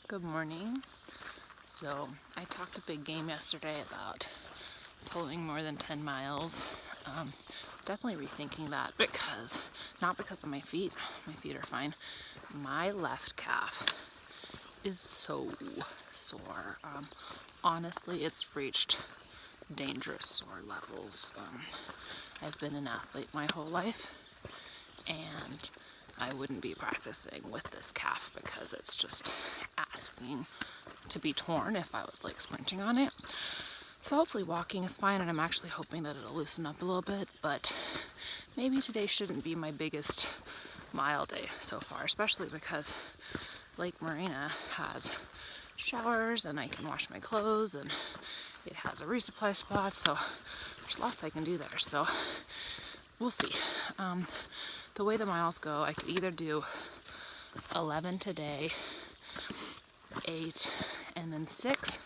Good morning. So I talked a big game yesterday about pulling more than 10 miles. Definitely rethinking that not because of my feet are fine. My left calf is so sore. Honestly, it's reached dangerous sore levels. I've been an athlete my whole life, and I wouldn't be practicing with this calf because it's just asking to be torn if I was like sprinting on it. So hopefully walking is fine, and I'm actually hoping that it'll loosen up a little bit, but maybe today shouldn't be my biggest mile day so far, especially because Lake Marina has showers and I can wash my clothes, and it has a resupply spot, so there's lots I can do there. So we'll see. The way the miles go, I could either do 11 today, 8, and then 6,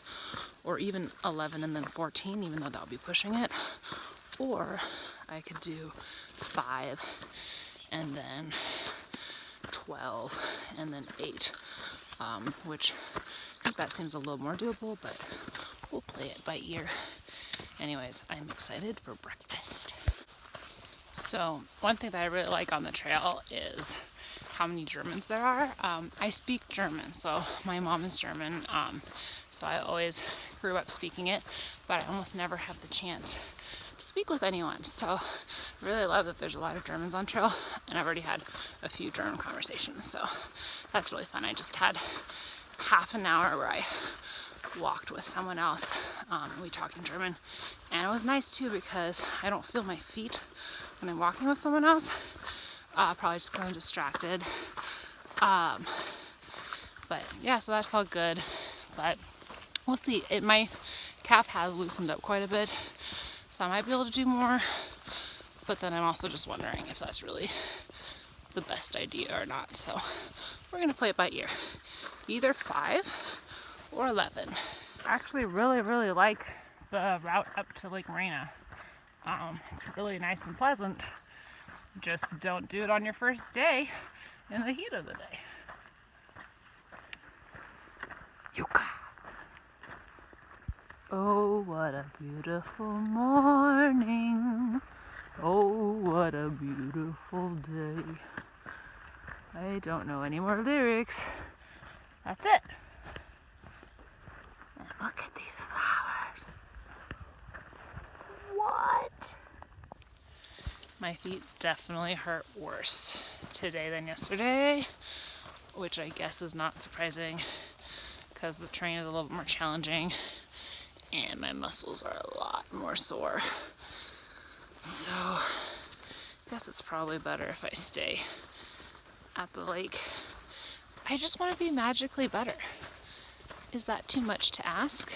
or even 11 and then 14, even though that'll be pushing it. Or I could do 5, and then 12, and then 8, which I think that seems a little more doable, but we'll play it by ear. Anyways, I'm excited for breakfast. So one thing that I really like on the trail is how many Germans there are. I speak German, so my mom is German, so I always grew up speaking it, but I almost never have the chance to speak with anyone. So I really love that there's a lot of Germans on trail, and I've already had a few German conversations, so that's really fun. I just had half an hour where I walked with someone else, and we talked in German, and it was nice too because I don't feel my feet when I'm walking with someone else. Probably just because I'm distracted. But yeah, so that felt good. But we'll see. My calf has loosened up quite a bit, so I might be able to do more. But then I'm also just wondering if that's really the best idea or not. So we're gonna play it by ear. Either 5 or 11. I actually really like the route up to Lake Marina. It's really nice and pleasant. Just don't do it on your first day in the heat of the day. Yucca. Oh, what a beautiful morning. Oh, what a beautiful day. I don't know any more lyrics. That's it. And look at these flowers. What? My feet definitely hurt worse today than yesterday, which I guess is not surprising because the terrain is a little bit more challenging and my muscles are a lot more sore. So I guess it's probably better if I stay at the lake. I just want to be magically better. Is that too much to ask?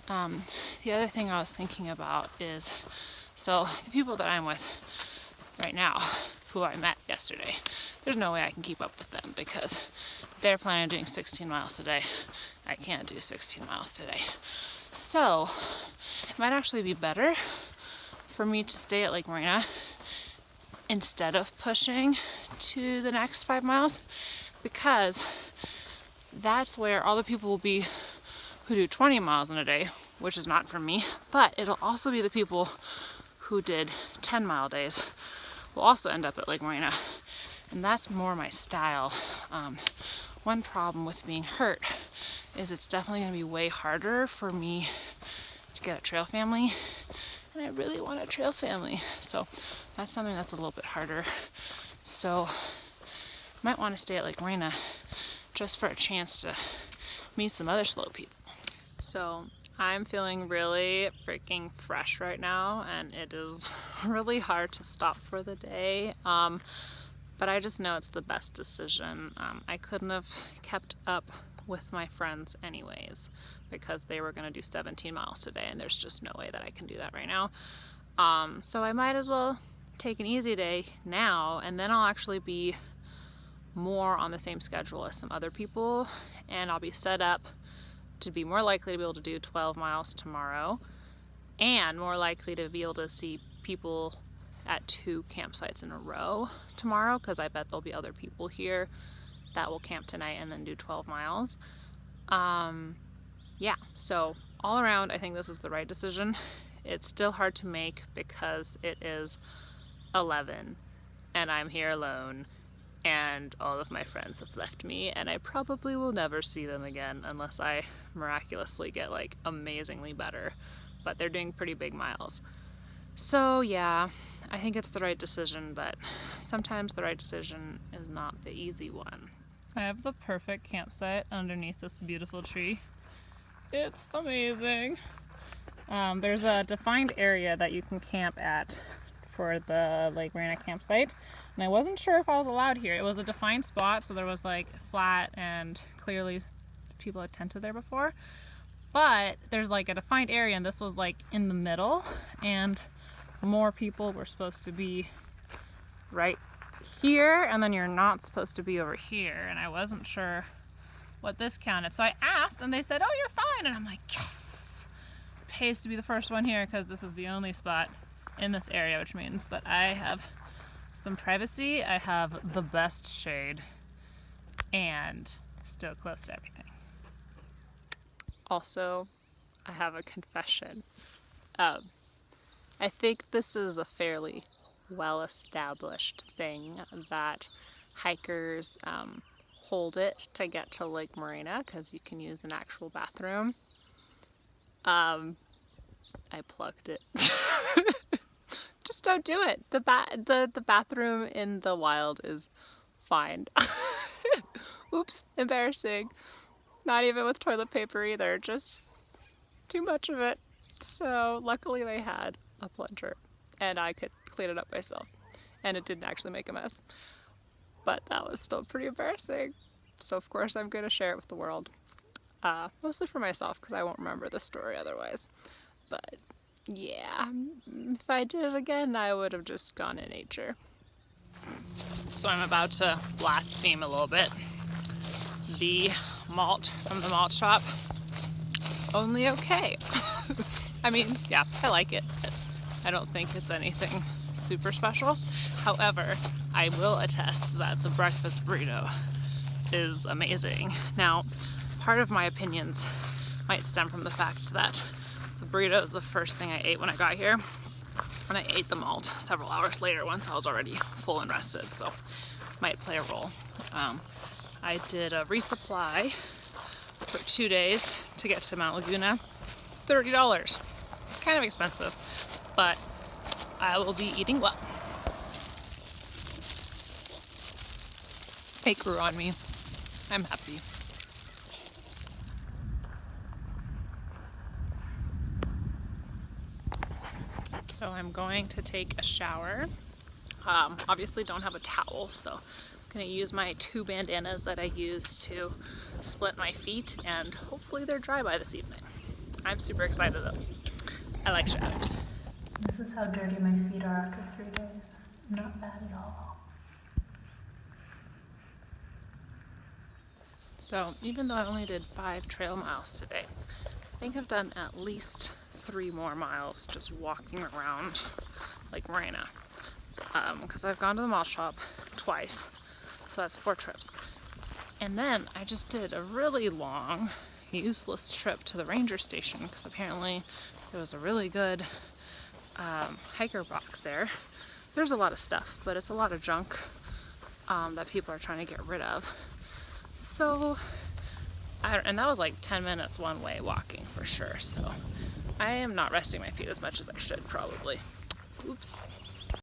The other thing I was thinking about is, so the people that I'm with right now, who I met yesterday, there's no way I can keep up with them because they're planning on doing 16 miles today. I can't do 16 miles today. So it might actually be better for me to stay at Lake Marina instead of pushing to the next 5 miles, because that's where all the people will be who do 20 miles in a day, which is not for me, but it'll also be the people who did 10-mile days will also end up at Lake Marina, and that's more my style. One problem with being hurt is it's definitely going to be way harder for me to get a trail family, and I really want a trail family, so that's something that's a little bit harder. So I might want to stay at Lake Marina just for a chance to meet some other slow people. So I'm feeling really freaking fresh right now, and it is really hard to stop for the day, but I just know it's the best decision. I couldn't have kept up with my friends anyways because they were going to do 17 miles today, and there's just no way that I can do that right now. So I might as well take an easy day now, and then I'll actually be more on the same schedule as some other people, and I'll be set up to be more likely to be able to do 12 miles tomorrow, and more likely to be able to see people at 2 campsites in a row tomorrow, because I bet there'll be other people here that will camp tonight and then do 12 miles. Yeah, so all around, I think this is the right decision. It's still hard to make because it is 11 and I'm here alone and all of my friends have left me and I probably will never see them again unless I miraculously get like amazingly better, but they're doing pretty big miles. So yeah, I think it's the right decision, but sometimes the right decision is not the easy one. I have the perfect campsite underneath this beautiful tree. It's amazing. There's a defined area that you can camp at for the Lake Marina campsite, and I wasn't sure if I was allowed here. It was a defined spot, so there was like flat and clearly people had tented there before, but there's like a defined area and this was like in the middle and more people were supposed to be right here and then you're not supposed to be over here, and I wasn't sure what this counted, so I asked and they said, oh, you're fine, and I'm like, yes, pays to be the first one here because this is the only spot in this area, which means that I have some privacy, I have the best shade, and still close to everything. Also, I have a confession. I think this is a fairly well-established thing that hikers hold it to get to Lake Marina because you can use an actual bathroom. I plugged it. Just don't do it. The bathroom in the wild is fine. Oops, embarrassing. Not even with toilet paper either, just too much of it. So luckily they had a plunger and I could clean it up myself and it didn't actually make a mess. But that was still pretty embarrassing. So of course I'm going to share it with the world. Mostly for myself because I won't remember the story otherwise. But yeah, if I did it again, I would have just gone in nature. So I'm about to blaspheme a little bit. The malt from the Malt Shop, only okay. I mean, yeah, I like it, but I don't think it's anything super special. However, I will attest that the breakfast burrito is amazing. Now, part of my opinions might stem from the fact that the burrito is the first thing I ate when I got here, and I ate the malt several hours later once I was already full and rested, so might play a role. I did a resupply for 2 days to get to Mount Laguna. $30. Kind of expensive, but I will be eating well. It grew on me. I'm happy. So I'm going to take a shower. Obviously don't have a towel, so I'm gonna use my 2 bandanas that I use to split my feet, and hopefully they're dry by this evening. I'm super excited though. I like showers. This is how dirty my feet are after 3 days. Not bad at all. So even though I only did 5 trail miles today, I think I've done at least 3 more miles just walking around Lake Marina. Because I've gone to the Malt Shop twice, so that's 4 trips. And then I just did a really long, useless trip to the ranger station because apparently there was a really good hiker box there. There's a lot of stuff, but it's a lot of junk that people are trying to get rid of. So, and that was like 10 minutes one way walking for sure, so I am not resting my feet as much as I should probably. Oops.